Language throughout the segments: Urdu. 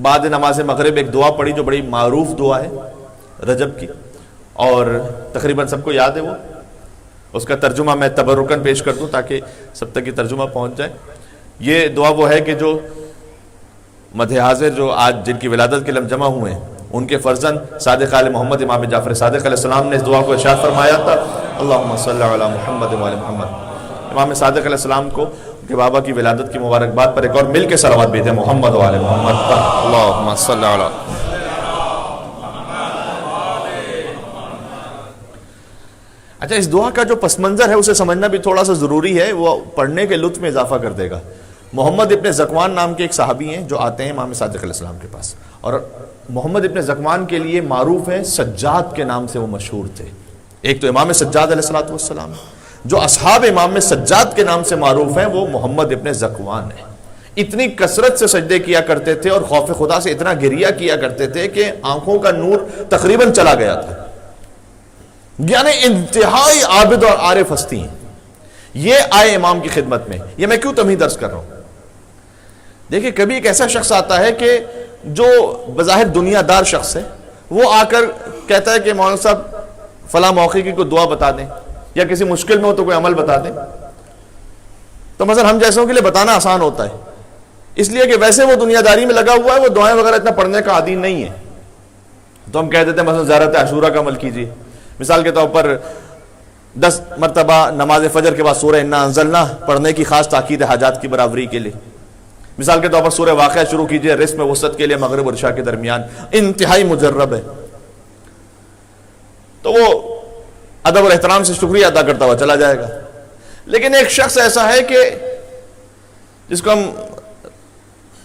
بعد نماز مغرب ایک دعا پڑھی جو بڑی معروف دعا ہے رجب کی، اور تقریباً سب کو یاد ہے وہ. اس کا ترجمہ میں تبرکاً پیش کر دوں تاکہ سب تک یہ ترجمہ پہنچ جائے. یہ دعا وہ ہے کہ جو مدح حاضر جو آج جن کی ولادت کے لم جمع ہوئے ہیں ان کے فرزند صادق آل محمد امام جعفر صادق علیہ السلام نے اس دعا کو ارشاد فرمایا تھا، اللہم صلی علی محمد و علی محمد. امام صادق علیہ السلام کو ان کے بابا کی ولادت کی مبارکباد پر ایک اور مل کے صلوات بھیجیں محمد و علی محمد پر. اللہم صلی علی. اچھا، اس دعا کا جو پس منظر ہے اسے سمجھنا بھی تھوڑا سا ضروری ہے، وہ پڑھنے کے لطف میں اضافہ کر دے گا. محمد ابن زکوان نام کے ایک صحابی ہیں جو آتے ہیں امام صادق علیہ السلام کے پاس، اور محمد ابن زکوان کے لیے معروف ہیں، سجاد کے نام سے وہ مشہور تھے. ایک تو امام سجاد علیہ السلام، جو اصحاب امام سجاد کے نام سے معروف ہیں وہ محمد ابن زکوان ہیں. اتنی کثرت سے سجدے کیا کرتے تھے اور خوف خدا سے اتنا گریہ کیا کرتے تھے کہ آنکھوں کا نور تقریباً چلا گیا تھا. یعنی انتہائی عابد اور عارف ہستی ہیں. یہ آئے امام کی خدمت میں. یہ میں کیوں تمہیں درس کر رہا ہوں؟ دیکھیں، کبھی ایک ایسا شخص آتا ہے کہ جو بظاہر دنیا دار شخص ہے، وہ آ کر کہتا ہے کہ مولانا صاحب فلاں موقع کی کوئی دعا بتا دیں، یا کسی مشکل میں ہو تو کوئی عمل بتا دیں. تو مثلا ہم جیسوں کے لیے بتانا آسان ہوتا ہے، اس لیے کہ ویسے وہ دنیا داری میں لگا ہوا ہے، وہ دعائیں وغیرہ اتنا پڑھنے کا عادی نہیں ہے. تو ہم کہہ دیتے ہیں مثلا زیارت عاشورہ کا عمل کیجیے. مثال کے طور پر 10 مرتبہ نماز فجر کے بعد سورہ انا انزلنا پڑھنے کی خاص تاکید حاجات کی برابری کے لیے. مثال کے طور پر سورہ واقعہ شروع کیجئے رزق میں وسعت کے لیے مغرب اور عشاء کے درمیان. انتہائی مجرب ہے. تو وہ ادب اور احترام سے شکریہ ادا کرتا ہوا چلا جائے گا. لیکن ایک شخص ایسا ہے کہ جس کو ہم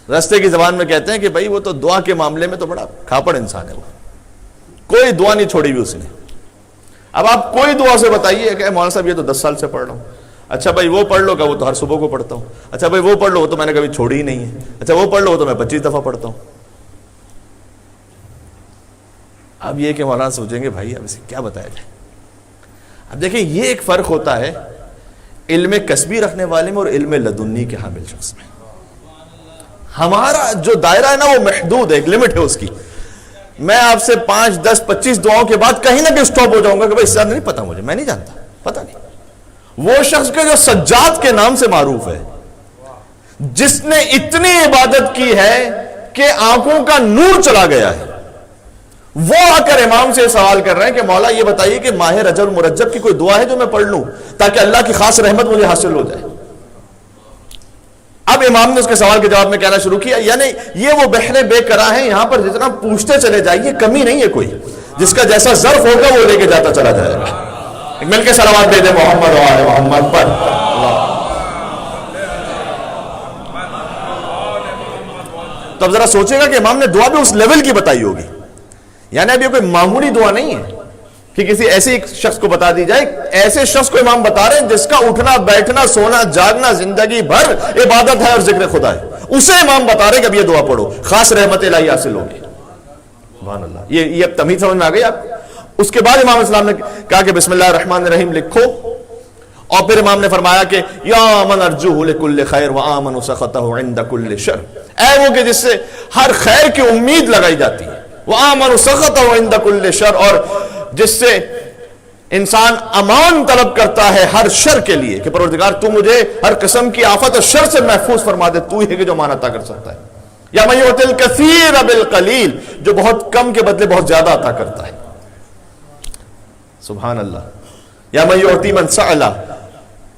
رستے کی زبان میں کہتے ہیں کہ بھائی وہ تو دعا کے معاملے میں تو بڑا کھاپڑ انسان ہے، وہ کوئی دعا نہیں چھوڑی ہوئی اس نے. اب آپ کوئی دعا سے بتائیے کہ مولانا صاحب یہ تو 10 سال سے پڑھ رہا ہوں. اچھا بھائی وہ پڑھ لو کہ وہ تو ہر صبح کو پڑھتا ہوں. اچھا بھائی وہ پڑھ لو وہ تو میں نے کبھی چھوڑی ہی نہیں ہے. اچھا وہ پڑھ لو تو میں 25 دفعہ پڑھتا ہوں. اب یہ کہ مولانا سوچیں گے بھائی اب اسے کیا بتایا جائے. اب دیکھیں یہ ایک فرق ہوتا ہے علم کسبی رکھنے والے میں اور علم لدنی کے حامل شخص میں. ہمارا جو دائرہ ہے نا وہ محدود ہے، ایک لمٹ ہے اس کی. میں آپ سے 5 10 25 دعاؤں کے بعد کہیں نہ کہیں سٹاپ ہو جاؤں گا کہ بھائی اس سے نہیں پتا مجھے، میں نہیں جانتا، پتا نہیں. وہ شخص کے جو سجاد کے نام سے معروف ہے، جس نے اتنی عبادت کی ہے کہ آنکھوں کا نور چلا گیا ہے، وہ آ کر امام سے سوال کر رہے ہیں کہ مولا یہ بتائیے کہ ماہ رجب مرجب کی کوئی دعا ہے جو میں پڑھ لوں تاکہ اللہ کی خاص رحمت مجھے حاصل ہو جائے. اب امام نے اس کے سوال کے جواب میں کہنا شروع کیا، یعنی یہ وہ بحر بے کرا ہے، یہاں پر جتنا پوچھتے چلے جائیے کمی نہیں ہے کوئی، جس کا جیسا ظرف ہوگا وہ لے کے جاتا چلا جائے گا. مل کے صلوات دے دے محمد و آل محمد پر. تو اب ذرا سوچے گا کہ امام نے دعا بھی اس لیول کی بتائی ہوگی. یعنی اب یہ کوئی معمولی دعا نہیں ہے کہ کسی ایسے شخص کو بتا دی جائے. ایسے شخص کو امام بتا رہے ہیں جس کا اٹھنا بیٹھنا سونا جاگنا زندگی بھر عبادت ہے اور ذکر خدا ہے. اسے امام بتا رہے ہیں کہ اب یہ دعا پڑھو، خاص رحمت الہی حاصل ہوگی. سبحان اللہ. یہ اب تمہیں سمجھ میں آ گئی آپ. اس کے بعد امام اسلام نے کہا کہ بسم اللہ الرحمن الرحیم لکھو، اور پھر امام نے فرمایا کہ یا من ارجوہ لکل خیر وآمن سخطہ عند کل شر. اے وہ کہ جس سے ہر خیر کی امید لگائی جاتی ہے، وآمن سخطہ عند کل شر، اور جس سے انسان امان طلب کرتا ہے ہر شر کے لیے کہ پروردگار تو مجھے ہر قسم کی آفت اور شر سے محفوظ فرما دے، تو ہی ہے کہ جو امان عطا کر سکتا ہے. یا من یؤتی الکثیر بالقلیل، جو بہت کم کے بدلے بہت زیادہ عطا کرتا ہے. سبحان اللہ. یا من یعطی من سألہ،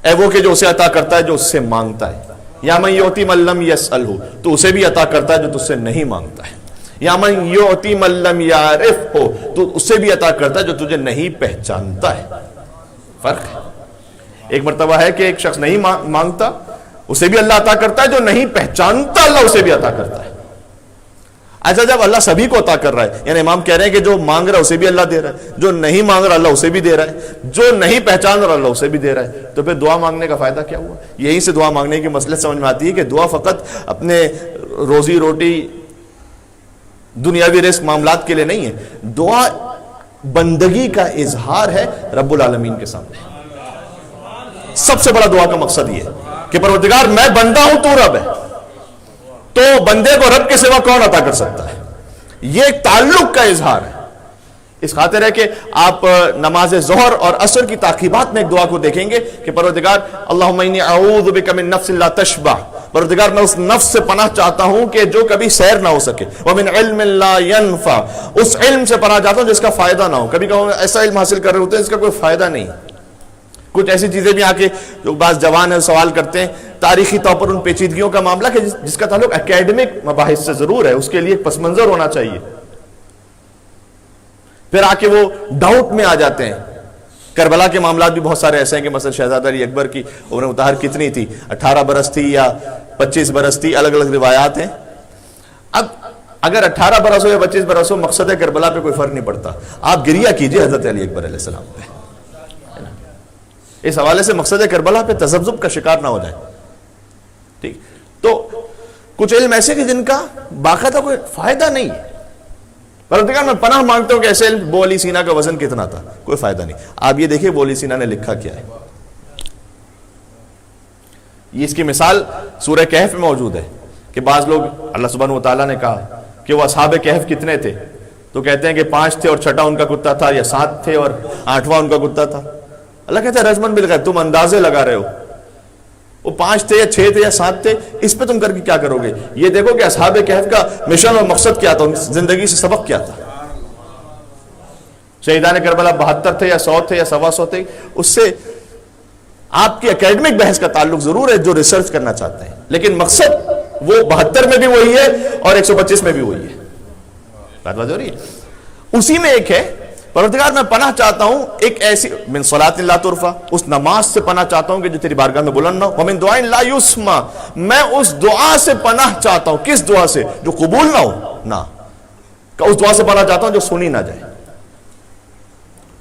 اے وہ کہ جو اسے عطا کرتا ہے جو اس سے مانگتا ہے. یا من یعطی من لم یسألہ، تو اسے بھی عطا کرتا ہے جو تجھ سے نہیں مانگتا ہے. یا من یعطی من لم یعرفہ، تو اسے بھی عطا کرتا ہے جو تجھے نہیں پہچانتا ہے. فرق ہے. ایک مرتبہ ہے کہ ایک شخص نہیں مانگتا، اسے بھی اللہ عطا کرتا ہے، جو نہیں پہچانتا اللہ اسے بھی عطا کرتا ہے. اچھا جب اللہ سبھی کو عطا کر رہا ہے، یعنی امام کہہ رہے ہیں کہ جو مانگ رہا ہے اسے بھی اللہ دے رہا ہے، جو نہیں مانگ رہا اللہ اسے بھی دے رہا ہے، جو نہیں پہچان رہا اللہ اسے بھی دے رہا ہے، تو پھر دعا مانگنے کا فائدہ کیا ہوا؟ یہیں سے دعا مانگنے کی مصلحت سمجھ میں آتی ہے کہ دعا فقط اپنے روزی روٹی دنیاوی رزق معاملات کے لیے نہیں ہے. دعا بندگی کا اظہار ہے رب العالمین کے سامنے. سب سے بڑا دعا کا مقصد یہ ہے کہ پروردگار میں بندہ ہوں تو رب ہے، تو بندے کو رب کے سوا کون عطا کر سکتا ہے؟ یہ ایک تعلق کا اظہار ہے. اس خاطر ہے کہ آپ نماز ظہر اور عصر کی تعقیبات میں ایک دعا کو دیکھیں گے کہ پروردگار اللہم انی اعوذ بک من نفس لا تشبع، پروردگار میں اس نفس سے پناہ چاہتا ہوں کہ جو کبھی سیر نہ ہو سکے، ومن علم لا ينفع، اس علم سے پناہ چاہتا ہوں جس کا فائدہ نہ ہو. کبھی کبھی ایسا علم حاصل کر رہے ہوتے ہیں جس کا کوئی فائدہ نہیں. کچھ ایسی چیزیں بھی آ کے جو بعض جوان ہیں سوال کرتے ہیں تاریخی طور پر ان پیچیدگیوں کا معاملہ کہ جس کا تعلق اکیڈمک مباحث سے ضرور ہے، اس کے لیے ایک پس منظر ہونا چاہیے. پھر آ کے وہ ڈاؤٹ میں آ جاتے ہیں. کربلا کے معاملات بھی بہت سارے ایسے ہیں کہ مثلا شہزادہ علی اکبر کی عمر مطہر کتنی تھی، 18 برس تھی یا 25 برس تھی، الگ الگ روایات ہیں. اب اگر 18 برس ہو یا 25 برس ہو، مقصد کربلا پہ کوئی فرق نہیں پڑتا. آپ گریہ کیجئے حضرت علی اکبر علیہ السلام پہ. اس حوالے سے مقصد کربلا پہ تذبذب کا شکار نہ ہو جائے. ٹھیک، تو کچھ علم ایسے کہ جن کا باقاعدہ کوئی فائدہ نہیں ہے. پروردگار میں پناہ مانگتا ہوں کہ ایسے علم، ابو علی سینا کا وزن کتنا تھا، کوئی فائدہ نہیں. آپ یہ دیکھیں ابو علی سینا نے لکھا کیا ہے. یہ اس کی مثال سورہ کہف میں موجود ہے کہ بعض لوگ، اللہ سبحانہ و تعالیٰ نے کہا کہ وہ اصحاب کہف کتنے تھے، تو کہتے ہیں کہ 5 تھے اور 6واں ان کا کتا تھا، یا 7 تھے اور 8واں ان کا کتا تھا. اللہ کہتا ہے رجمن بالغیب، تم اندازے لگا رہے ہو. وہ 5 تھے یا 6 تھے یا 7 تھے، اس پہ تم کر کے کیا کرو گے؟ یہ دیکھو کہ اصحاب کہف کا مشن اور مقصد کیا تھا، زندگی سے سبق کیا تھا. شہیدان کربلا 72 تھے یا 100 تھے یا 125 تھے. اس سے آپ کی اکیڈمک بحث کا تعلق ضرور ہے جو ریسرچ کرنا چاہتے ہیں، لیکن مقصد وہ 72 میں بھی وہی ہے اور 125 میں بھی وہی ہے. بات ہو رہی ہے؟ اسی میں ایک ہے پروردگار میں پناہ چاہتا ہوں ایک ایسی من صلاۃ لا ترفع، اس نماز سے پناہ چاہتا ہوں کہ جو تیری بارگاہ میں بلند نہ ہو. ومن دعاء لا یسمع، میں اس دعا سے پناہ چاہتا ہوں. کس دعا سے؟ جو قبول نہ ہو. نہ، اس دعا سے پناہ چاہتا ہوں جو سنی نہ جائے.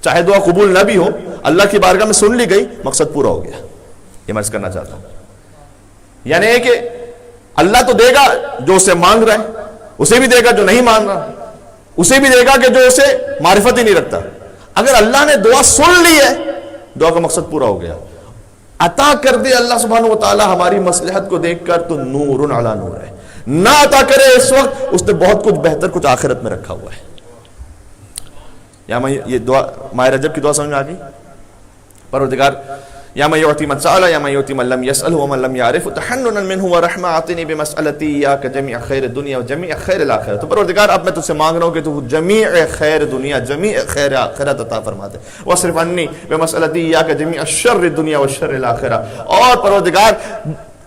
چاہے دعا قبول نہ بھی ہو، اللہ کی بارگاہ میں سن لی گئی، مقصد پورا ہو گیا. یہ میں عرض کرنا چاہتا ہوں. یعنی کہ اللہ تو دے گا جو اسے مانگ رہا ہے، اسے بھی دے گا جو نہیں مانگ رہا، اسے بھی دے گا کہ جو اسے معرفت ہی نہیں رکھتا. اگر اللہ نے دعا سن لی ہے، دعا کا مقصد پورا ہو گیا. عطا کر دے اللہ سبحانہ و تعالی ہماری مصلحت کو دیکھ کر تو نور علی نور ہے. نہ عطا کرے اس وقت اس نے بہت کچھ بہتر کچھ آخرت میں رکھا ہوا ہے. یا میں یہ دعا ماہ رجب کی دعا سمجھ میں آ گئی. پروردگار یا من یعطی من سأل یا من یعطی من لم یسأل ومن لم یعرف تحننا منہ ورحمہ اعطنی بمسألتی یاک جمیع خیر الدنیا و جمیع خیر الآخرہ. تو پروردگار اب میں تجھ سے مانگ رہا ہوں کہ تو جمیع خیر دنیا، جمیع خیر آخرت عطا فرما دے. واصرف عنی بمسألتی یاک جمیع شر الدنیا و شر الآخرہ، اور پروردگار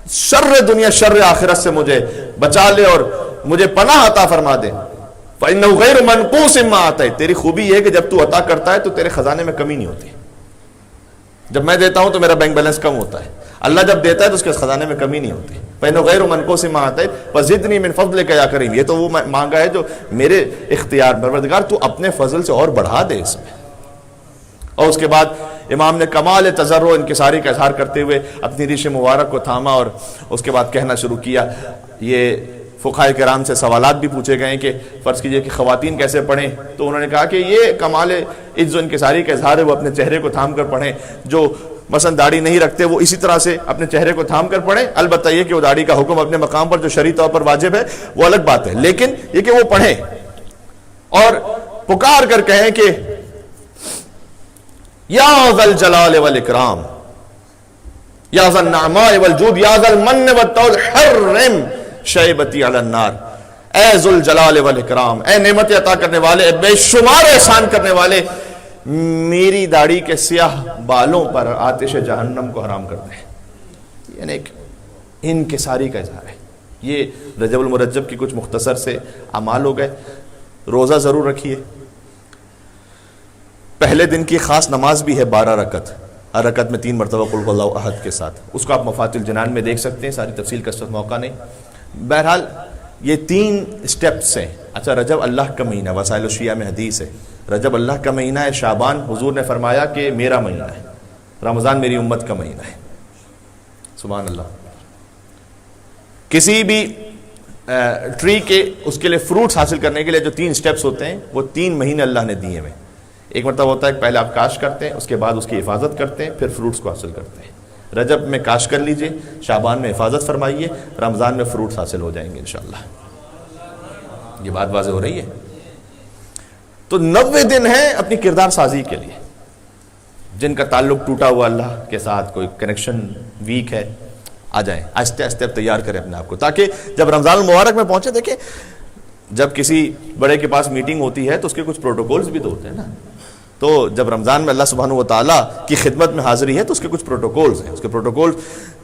شر دنیا شر آخرت سے مجھے بچا لے اور مجھے پناہ عطا فرما دے. فإنه غیر منقوص ما آتیت، تیری خوبی یہ ہے کہ جب تو عطا کرتا ہے تو تیرے خزانے میں کمی نہیں ہوتی. جب میں دیتا ہوں تو میرا بینک بیلنس کم ہوتا ہے، اللہ جب دیتا ہے تو اس کے خزانے میں کمی نہیں ہوتی. فإنه غیر منقوص ما آتیت فزدنی من فضلک یا کریم. یہ تو وہ مانگا ہے جو میرے اختیار. پروردگار تو اپنے فضل سے اور بڑھا دے اس میں. اور اس کے بعد امام نے کمال تضرع انکساری کا اظہار کرتے ہوئے اپنی ریش مبارک کو تھاما اور اس کے بعد کہنا شروع کیا. یہ فقہائے کرام سے سوالات بھی پوچھے گئے کہ فرض کیجئے کہ خواتین کیسے پڑھیں، تو انہوں نے کہا کہ یہ کمال عجز و انکساری کا اظہار ہے، وہ اپنے چہرے کو تھام کر پڑھیں. جو مثلا داڑھی نہیں رکھتے وہ اسی طرح سے اپنے چہرے کو تھام کر پڑھیں. البتہ یہ کہ وہ داڑھی کا حکم اپنے مقام پر جو شرعی طور پر واجب ہے وہ الگ بات ہے، لیکن یہ کہ وہ پڑھیں اور پکار کر کہیں کہ یا ذا الجلال والاکرام یا ذا النعماء والجود یا ذا المن والطول حرم شیبتی علی النار. اے ذوالجلال والاکرام، اے نعمت عطا کرنے والے، اے بے شمار احسان کرنے والے، میری داڑھی کے سیاہ بالوں پر آتش جہنم کو حرام کر دے. یعنی ایک انکساری کا اظہار ہے. یہ رجب المرجب کی کچھ مختصر سے اعمال ہو گئے. روزہ ضرور رکھیے. پہلے دن کی خاص نماز بھی ہے 12 رکعت، ہر رکعت میں 3 مرتبہ قل هو اللہ احد کے ساتھ. اس کو آپ مفاتیح الجنان میں دیکھ سکتے ہیں، ساری تفصیل کا اس وقت موقع نہیں. بہرحال یہ 3 سٹیپس ہیں. اچھا، رجب اللہ کا مہینہ، وسائل الشیعہ میں حدیث ہے رجب اللہ کا مہینہ ہے. شعبان حضور نے فرمایا کہ میرا مہینہ ہے. رمضان میری امت کا مہینہ ہے. سبحان اللہ. کسی بھی ٹری کے اس کے لیے فروٹس حاصل کرنے کے لیے جو 3 سٹیپس ہوتے ہیں وہ 3 مہینے اللہ نے دیے ہیں. ایک مرتبہ ہوتا ہے کہ پہلے آپ کاشت کرتے ہیں، اس کے بعد اس کی حفاظت کرتے ہیں، پھر فروٹس کو حاصل کرتے ہیں. رجب میں کاش کر لیجئے، شعبان میں حفاظت فرمائیے، رمضان میں فروٹس حاصل ہو جائیں گے انشاءاللہ۔ یہ بات واضح ہو رہی ہے؟ تو 90 دن ہیں اپنی کردار سازی کے لیے۔ جن کا تعلق ٹوٹا ہوا اللہ کے ساتھ، کوئی کنیکشن ویک ہے، آ جائیں، آہستہ آہستہ تیار کریں اپنے آپ کو، تاکہ جب رمضان المبارک میں پہنچے، دیکھیں جب کسی بڑے کے پاس میٹنگ ہوتی ہے تو اس کے کچھ پروٹوکولز بھی تو ہوتے ہیں نا۔ تو جب رمضان میں اللہ سبحانہ و تعالیٰ کی خدمت میں حاضری ہے تو اس کے کچھ پروٹوکولز ہیں۔ اس کے پروٹوکول،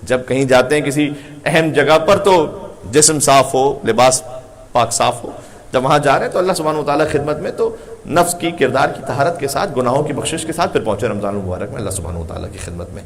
جب کہیں جاتے ہیں کسی اہم جگہ پر تو جسم صاف ہو، لباس پاک صاف ہو، جب وہاں جا رہے ہیں تو اللہ سبحانہ و تعالیٰ خدمت میں تو نفس کی، کردار کی طہارت کے ساتھ، گناہوں کی بخشش کے ساتھ پھر پہنچے رمضان المبارک میں اللہ سبحانہ و تعالیٰ کی خدمت میں۔